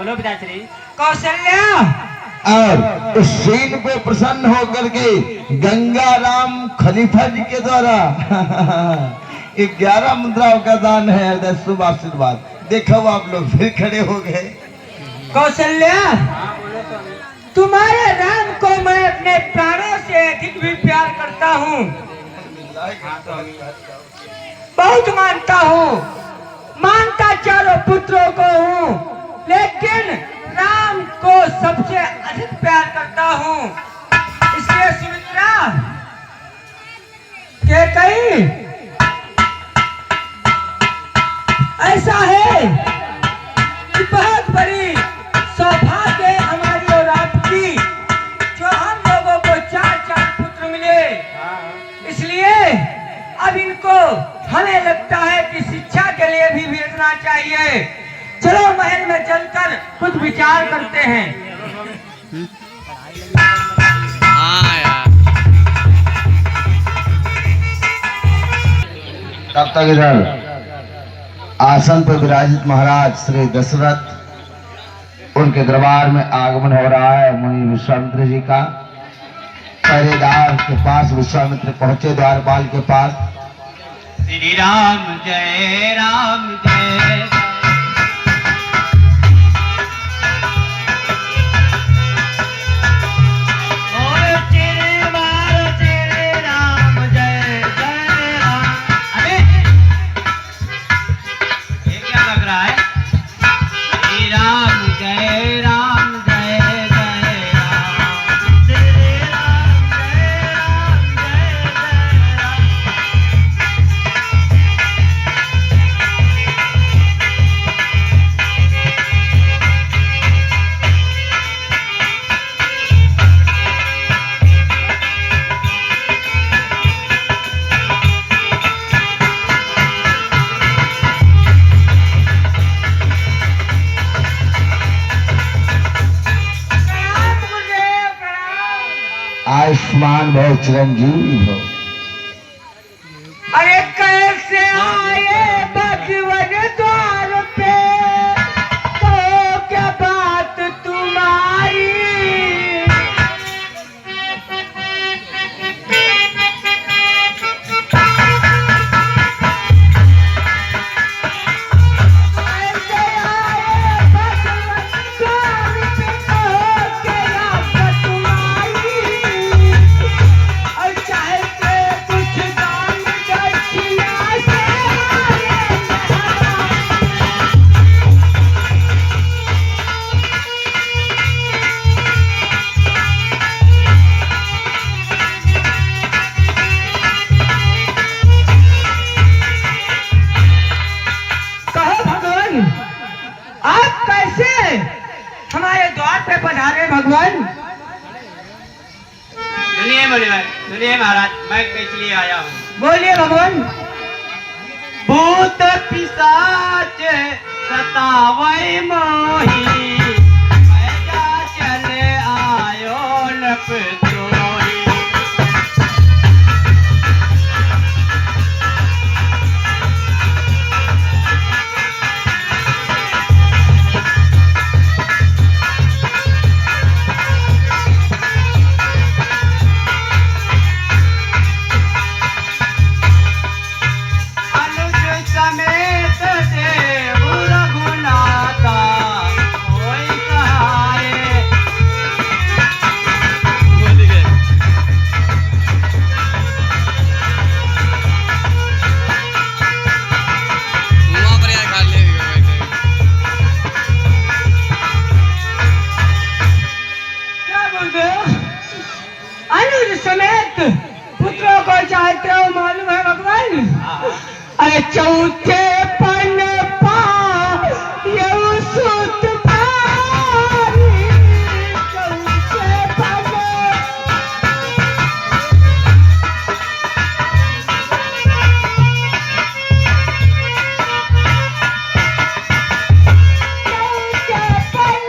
बोलो पिताश्री। कौशल्या और इस सीन पे प्रसन्न होकर के गंगा राम खलीफा जी के द्वारा 11 मुद्राओं का दान है। हृदय शुभ आशीर्वाद। देखो आप लोग फिर खड़े हो गए। कौशल्या, तुम्हारे राम को मैं अपने प्राणों से अधिक भी प्यार करता हूँ, बहुत मानता हूँ, मानता चारों पुत्रों को हूँ, लेकिन राम को सबसे अधिक प्यार करता हूँ। इसलिए सुमित्रा के कहीं ऐसा है कि बहुत बड़ी सौभाग्य है हमारी और आपकी, जो हम लोगों को 4 पुत्र मिले। इसलिए अब इनको हमें लगता है कि शिक्षा के लिए भी भेजना चाहिए। चलो महल में चलकर कुछ विचार करते हैं। तब तक इधर आसन पर विराजित महाराज श्री दशरथ, उनके दरबार में आगमन हो रहा है मुनि विश्वामित्र जी का। पहरेदार के पास विश्वामित्र पहुंचे द्वारपाल के पास। श्री राम जय राम जय। आयुष्मान भव चिरंजीवी भव। अरे कैसे आए भगवान द्वार पे, तो क्या बात तुम्हारी। कैसे आए भगवान द्वार पे, तो क्या बात तुम्हारी। और चाहे के कुछ दान दक्षिणा से कहो भगवान, आप कैसे हमारे द्वार पे पधारे भगवान। सुनिए महाराज, मैं इसलिए आया हूँ। बोलिए भगवान। भूत पिशाच सतावै मोही, पैदा चले आयो नपतोही। अनुज समेत देव रघुनाथा, कोई सहाय। क्या बोलते हो? अनुज समेत पुत्रों को चाहते हो मालूम है भगवान। अरे चौथे पन पा यऊ सुत भारी, चौथे पन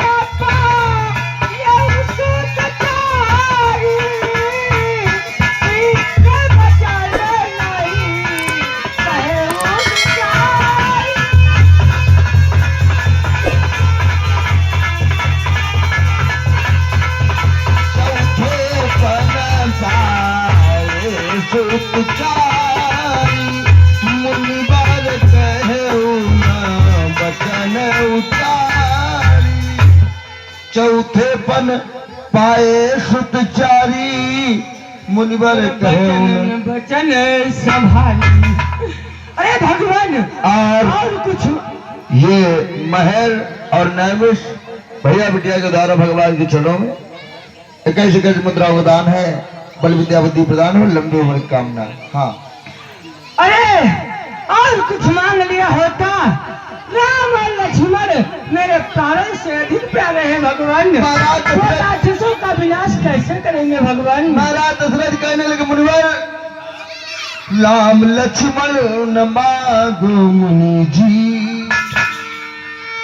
Yeah. सुचारी मुनिवर कहु ना बचन उचारी चौथे पन पाए सुतचारी मुनिवर कहु न वचन संभाली। अरे भगवान और कुछ ये महर और नैमिष भैया बिटिया के द्वारा भगवान के चरणों में 21 मुद्राओं का दान है। बल विद्या बुद्धि प्रदान हो, लंबी उम्र की कामना। हाँ अरे और कुछ मांग लिया होता। राम और लक्ष्मण मेरे प्राणों से अधिक प्यारे हैं भगवान। राक्षसों का विनाश कैसे करेंगे भगवान? महाराज दशरथ कहने लगे मुनिवर राम लक्ष्मण न मांगो मुनि जी,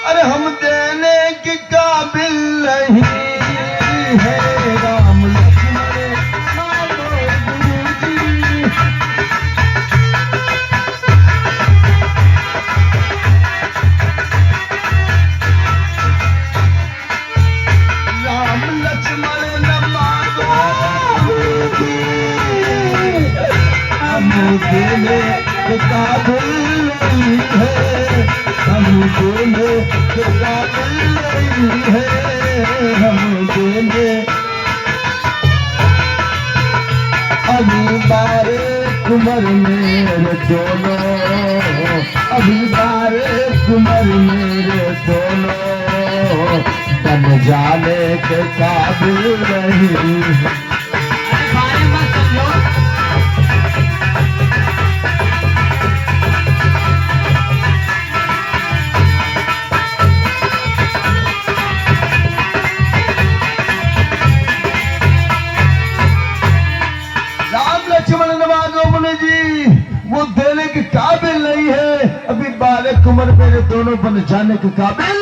अरे हम देने के काबिल नहीं है। राम लक्ष्मण मांगो गुरु जी, राम लक्ष्मण न मांगो गुरु जी, हम देने के काबिल नहीं है। हम देने के काबिल नहीं है। हम देने अभी बारे कुंवर मेरे दोनों, अभी बारे कुंवर मेरे दोनों बन जाने के काबिल नहीं है। वो देने के काबिल नहीं है। अभी बालक कुंवर मेरे दोनों बन जाने के काबिल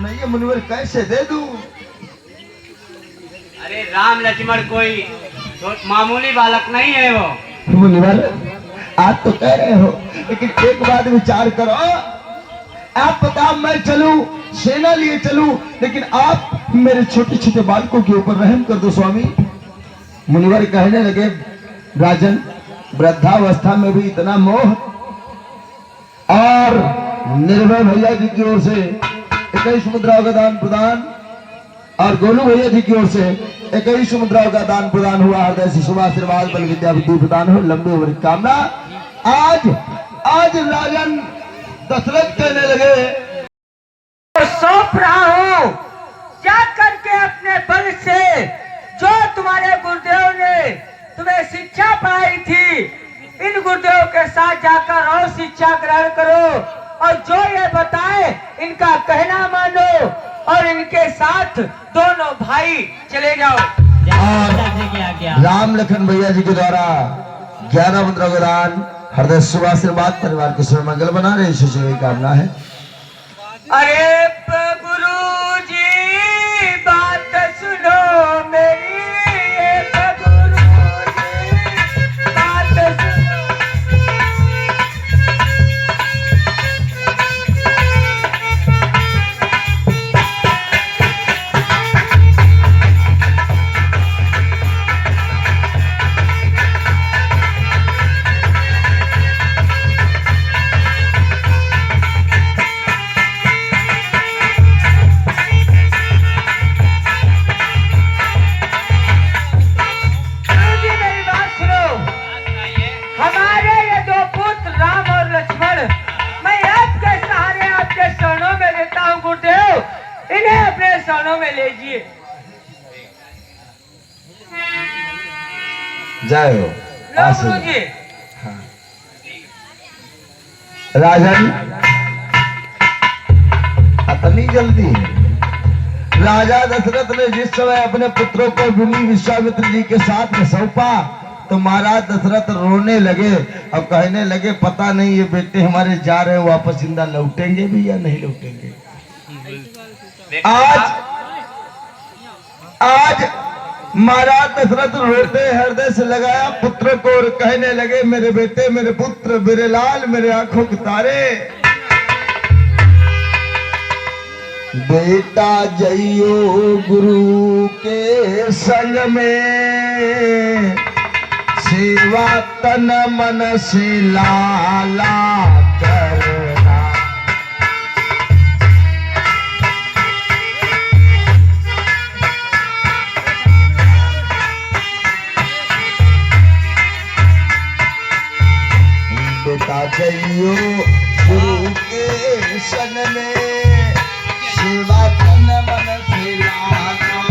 नहीं है। मुनिवर कैसे दे दूं? अरे राम लक्ष्मण कोई मामूली बालक नहीं है वो। मुनिवर आप तो कह रहे हो, लेकिन एक बात विचार करो। आप बताओ मैं चलूं, सेना लिए चलूं, लेकिन आप मेरे छोटे छोटे बालकों के ऊपर रहम कर दो स्वामी। मुनिवर कहने लगे राजन वृद्धावस्था में भी इतना मोह, और निर्भय भैया जी की ओर से 21 मुद्राओं का दान प्रदान, और गोलू भैया जी की ओर से 21 मुद्राओं का दान प्रदान हुआ। हृदय से शुभ आशीर्वाद, बल विद्या बुद्धि प्रदान हो, लंबी उम्र की कामना। आज राजन दशरथ कहने लगे सौंप रहा हूँ जा करके अपने बल से, जो तुम्हारे गुरुदेव ने तुम्हें शिक्षा पढ़ाई थी, इन गुरुदेव के साथ जाकर और शिक्षा ग्रहण करो, और जो ये बताए इनका कहना मानो, और इनके साथ दोनों भाई चले जाओ। राम लखन भैया जी के द्वारा 11 मुद्रा का दान, हृदय शुभ आशीर्वाद, परिवार के शुभ मंगल बना रहे, इसी यही कामना है। अरे गुरु जी बात सुनो मेरी, में लीजिए। जय हो जी। हाँ। राजन इतनी जल्दी राजा दशरथ ने जिस समय अपने पुत्रों को मुनि विश्वामित्र जी के साथ में सौंपा, तो महाराज दशरथ रोने लगे और कहने लगे पता नहीं ये बेटे हमारे जा रहे वापस जिंदा लौटेंगे भी या नहीं लौटेंगे। आज महाराज दशरथ रोते हृदय से लगाया पुत्र को और कहने लगे मेरे बेटे, मेरे पुत्र, मेरे लाल, मेरे आंखों के तारे, बेटा जइयो गुरु के संग में, सेवा तन मन से लाला करना। बेटा जइयो गुरु के सन में, सेवा तन मन से लाला।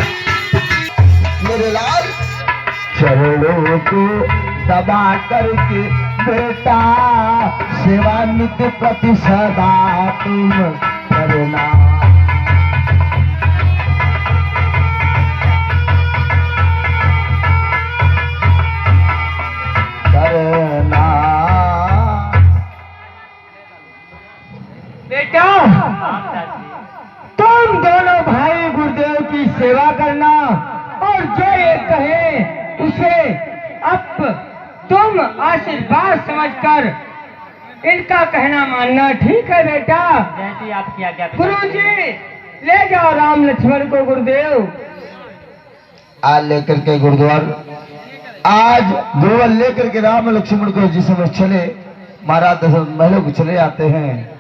मेरे लाल चरणों को दबा करके बेटा सेवा नित्य प्रति सदा तुम करना। करना बेटा तुम दोनों भाई गुरुदेव की सेवा करना और जो ये कहे उसे अब तुम आशीर्वाद समझकर इनका कहना मानना। ठीक है बेटा, जैसी आपकी आज्ञा। गुरुजी ले जाओ राम लक्ष्मण को गुरुदेव। आज लेकर के गुरुद्वार, आज गुरुवर लेकर के राम लक्ष्मण को जिस समय चले, महाराज दशरथ महलों को चले आते हैं।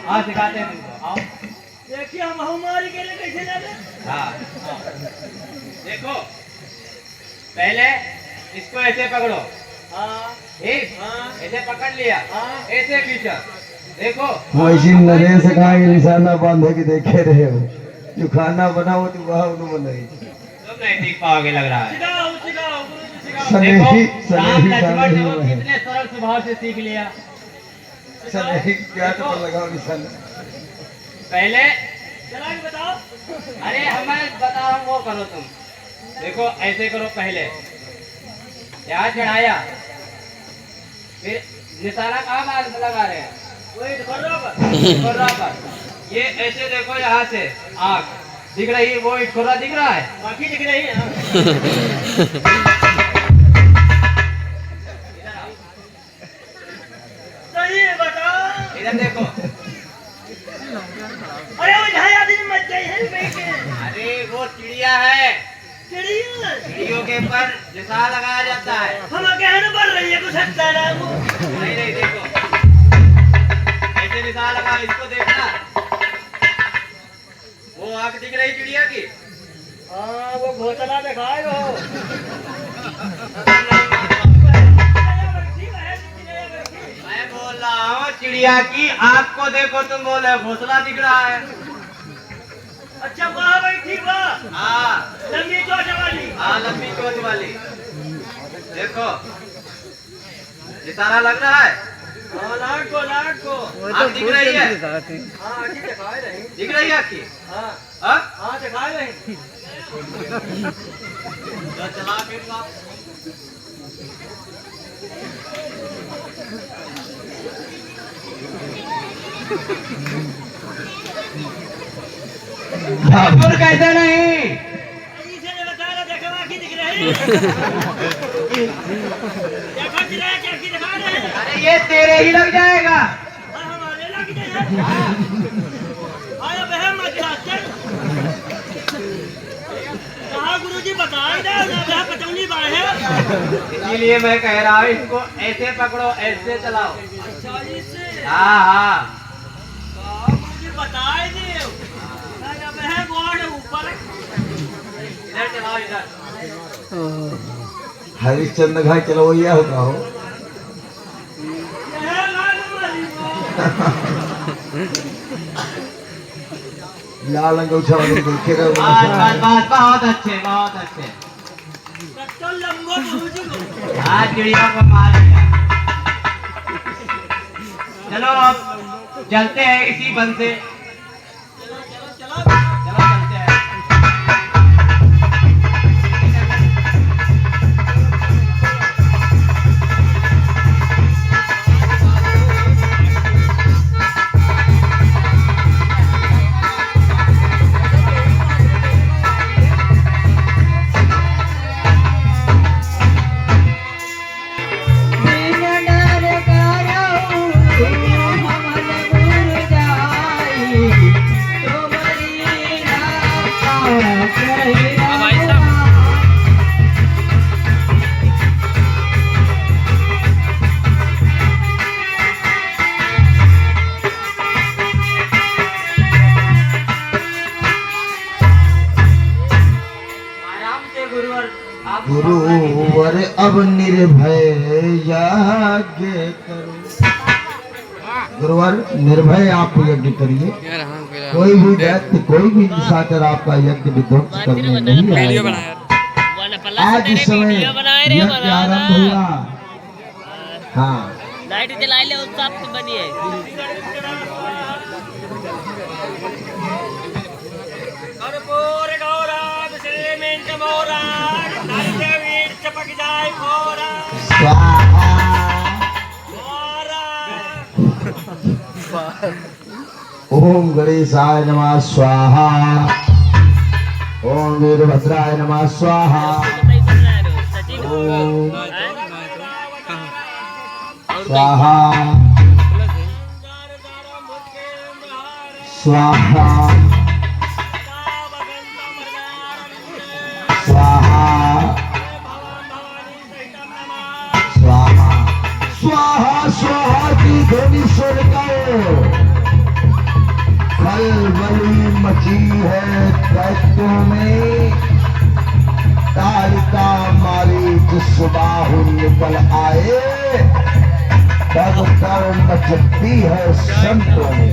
हाँ सिखाते हैं तुमको। आओ देखिए हम हमारी के लिए कैसे जाते। हाँ देखो, पहले इसको ऐसे पकड़ो। हाँ ठीक, ऐसे पकड़ लिया, ऐसे खींचा। देखो वैसी नरेश कहा कि निशाना बांधे के देखे रहे हो, जो खाना बनाओ तो वह बनाई। तुम नहीं सीख पाओगे लग रहा है। सिखाओ सिखाओ गुरुजी सिखाओ। सनेही राम लक्ष्मण सनेही देखो कितने सरल स्वभाव से सीख लिया। सनेही क्या तो लगाओ निशाना। पहले चला के बताओ। अरे हमें बता रहा हूँ वो करो तुम। देखो ऐसे करो, पहले यहाँ चढ़ाया, फिर निशाना कहाँ मार लगा रहे हैं? वही ठोर्रा पर। ठोर्रा पर। ये ऐसे देखो, यहाँ से आँख दिख रही है, वो ठोर्रा दिख रहा है, बाकी दिख रही है। सही बताओ। इधर देखो। अरे वो झाया दिन मच गई है बेटे। अरे वो चिड़िया है, चिड़िया चिड़ियों के ऊपर निशाना लगाया जाता है। हम कहने बढ़ रही है कुछ हटता है वो। नहीं नहीं, देखो ऐसे निशाना लगा, इसको देखना। वो आँख दिख रही चिड़िया की। हाँ वो घोसला दिखाए हो। मैं बोल रहा हूँ चिड़िया की आँख को देखो, तुम बोले घोंसला दिख रहा है। अच्छा वहाँ बैठी वाह, हाँ लंबी चोट वाली। हाँ, लंबी चोट वाली। देखो निशाना लग रहा है। हाँ लाट को आँख दिख रही है, हाँ आँखें दिखाए रही। दिख रही है आपकी। हाँ हाँ हाँ दिखाए रही। तो चला फिर बाप। बिल्कुल कैसे नहीं। इसे ने बताया देखो आँखें दिख रही। देखो चिड़िया की आँखें दिखा रहे हैं। अरे ये तेरे ही लग जाएगा। हाँ हमारे लग जाए। आया बहन मत चल। कहा गुरुजी बताए ना जहाँ पचौनी बाढ़ है। इसीलिए मैं कह रहा हूँ इसको ऐसे पकड़ो, ऐसे चलाओ। अच्छा इससे हाँ हाँ, गुरुजी बताए दे। बहन बोर्ड ऊपर इधर चलाओ, इधर। हरिश्चंद्र घाट चलो वो यह होगा हो। यह लाल वाली लाल अंगूठा वाले देखे रहो। बस बस बस, बहुत अच्छे बहुत अच्छे। हाँ चिड़िया को मार दिया। चलो अब चलते हैं इसी बन से। चलो चलते हैं। गुरुवर अब निर्भय यज्ञ करो। गुरुवर निर्भय आप यज्ञ करिए। कोई भी दैत्य कोई भी निशाचर आपका यज्ञ विध्वंस करने नहीं आएगा। आज इस समय यज्ञ आरंभ हुआ। हाँ लाइट जला ले उस सब तो बनिए कर्पूर गौरव श्रीमेंट मोरा नाट्य वीर चपक जाए मोरा स्वाहा। ओम गणेशाय नमः स्वाहा। ओम वीरभद्राय नमः स्वाहा। ओम स्वाहा स्वाहा स्वाहा स्वाहा स्वाहा स्वाहा की ध्वनि सुनकर खलबली मची है दैत्यों में। कालिका मारी जिस बाहु निकल आए तब कर मचती है संतों में।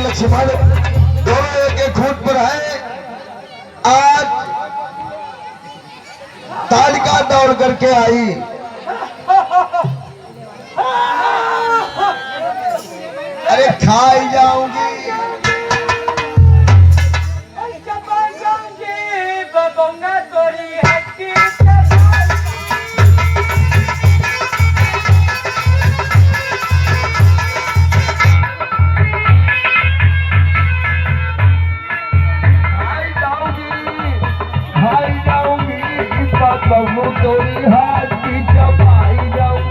लक्ष्मण दोनों एक एक खूंट पर है। आज तालिका दौड़ करके आई। अरे खाई जाऊंगी तोरी हाथ की चपाई जाऊं।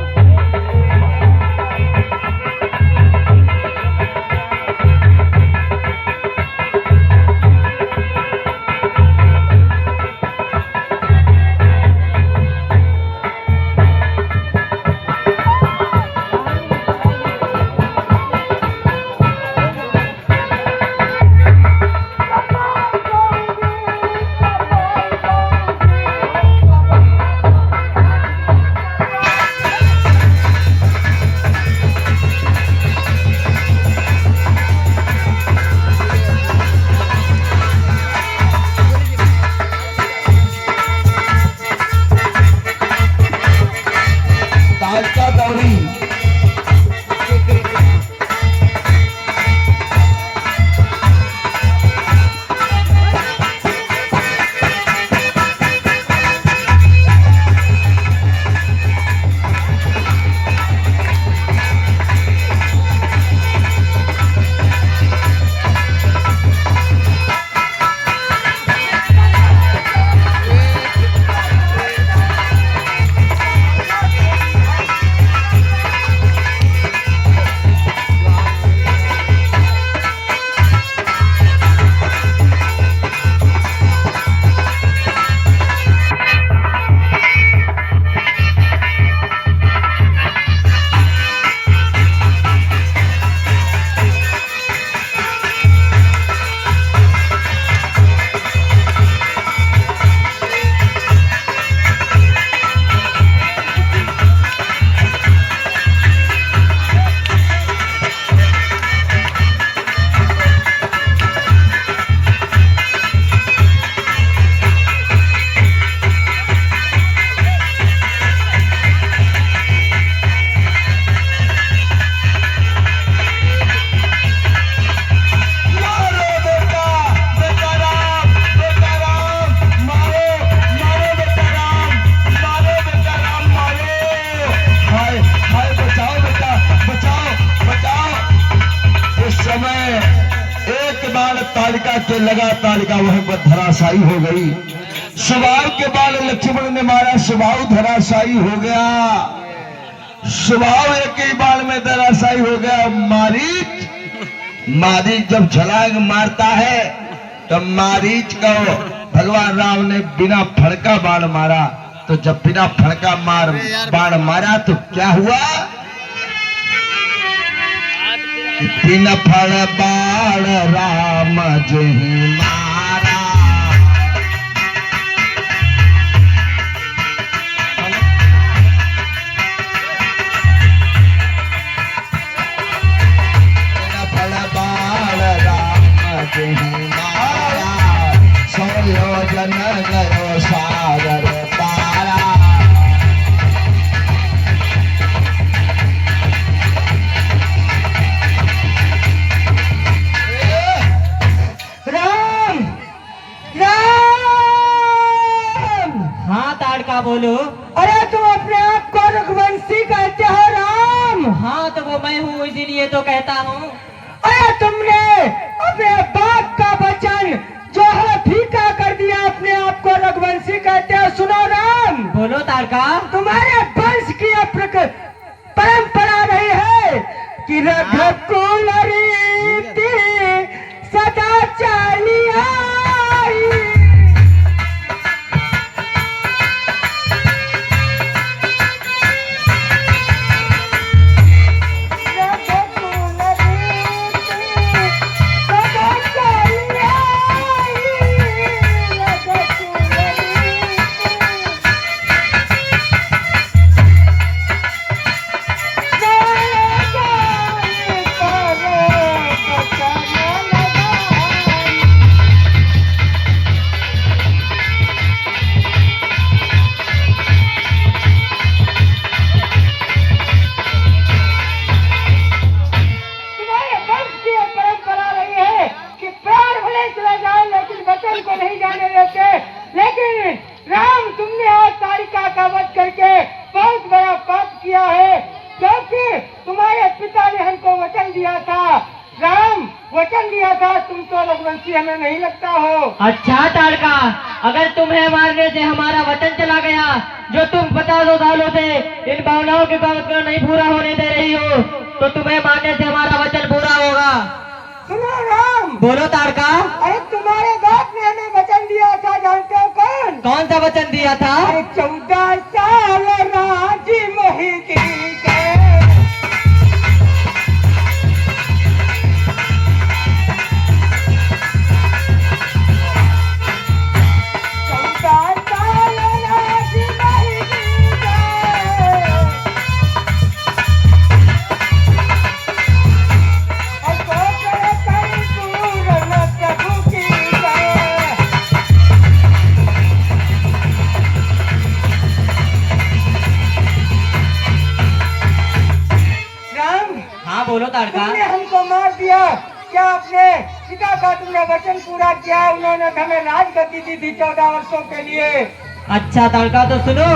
ताड़का के लगा, ताड़का वहीं पर धराशायी हो गई। सुबाहु के बाल लक्ष्मण ने मारा, सुबाहु धराशायी हो गया। सुबाहु एक ही बाल में धराशायी हो गया। मारीच जब छलांग मारता है तो मारीच को भगवान राम ने बिना फड़का बाण मारा। तो जब बिना फड़का बाण मारा तो क्या हुआ? बिना फड़ बाण राम जी मारा। बिना फड़ बाण राम जी मारा। संयोजन गयो सागर पारा। हाँ ताड़का बोलो। अरे तुम अपने आप को रघुवंशी कहते हो राम? हाँ तो वो मैं हूँ, इसीलिए तो कहता हूँ। अरे तुमने अपने बाप का वचन जो है फीका कर दिया, अपने आप को रघुवंशी कहते हो। सुनो राम। बोलो ताड़का। तुम्हारे वंश की परंपरा रही है कि रघुकुल रीति सदा चली आई। हमें नहीं लगता हो। अच्छा ताड़का, अगर तुम्हें मारने से हमारा वचन चला गया, जो तुम 50 सालों से इन भावनाओं के बात को नहीं पूरा होने दे रही हो, तो तुम्हें मारने से हमारा वचन पूरा होगा। सुनो राम। बोलो ताड़का। अरे तुम्हारे बाप ने हमें वचन दिया था, जानते हो कौन? कौन सा वचन दिया था? 14 साल राजी मोहिती के। बोलो ताड़का। तुमने हमको मार दिया, क्या अपने पिता का तुमने वचन पूरा किया? उन्होंने हमें राजगद्दी दी थी 14 वर्षों के लिए। अच्छा ताड़का, तो सुनो।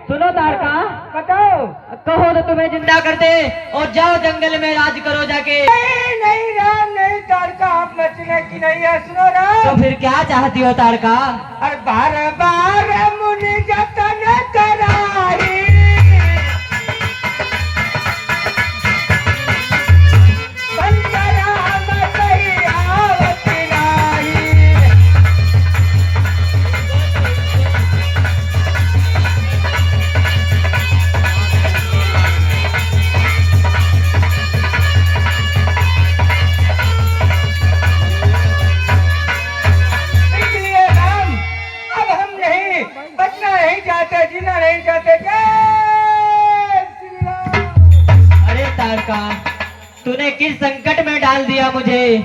सुनो ताड़का, बताओ। कहो तो तुम्हें जिंदा कर दे और जाओ जंगल में राज करो जाके। नहीं नहीं राम, नहीं ताड़का, आप नचने की नहीं है। सुनो राम। तो फिर क्या चाहती हो ताड़का? और बार बार मुनि जतन कराई, जीना नहीं चाहते। अरे ताड़का, तूने किस संकट में डाल दिया मुझे।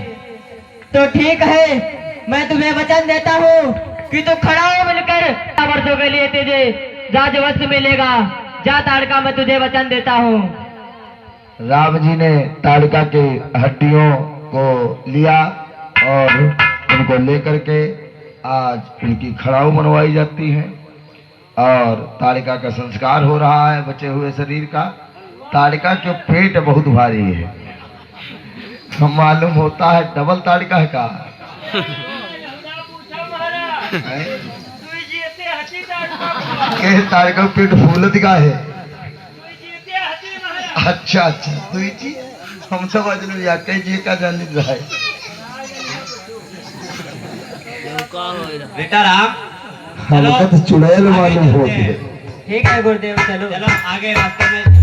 तो ठीक है, मैं तुम्हें वचन देता हूँ कि तू खड़ा हो मिलकर वर्षों के लिए तुझे राजवंश मिलेगा। जा ताड़का, मैं तुझे वचन देता हूँ। राम जी ने ताड़का के हड्डियों को लिया और उनको लेकर के आज उनकी खड़ाऊ बनवाई जाती है और ताड़िका का संस्कार हो रहा है बचे हुए शरीर का। ताड़िका के पेट बहुत भारी है, हम मालूम होता है डबल ताड़िका है का के ताड़िका पेट फूलत का है। अच्छा अच्छा तो जी हम समझ लो या कई जी का जान रहा है। बेटा राम हमको तो चुड़ैल मालूम होती है। ठीक है गुरुदेव, चलो चलो आगे रास्ते में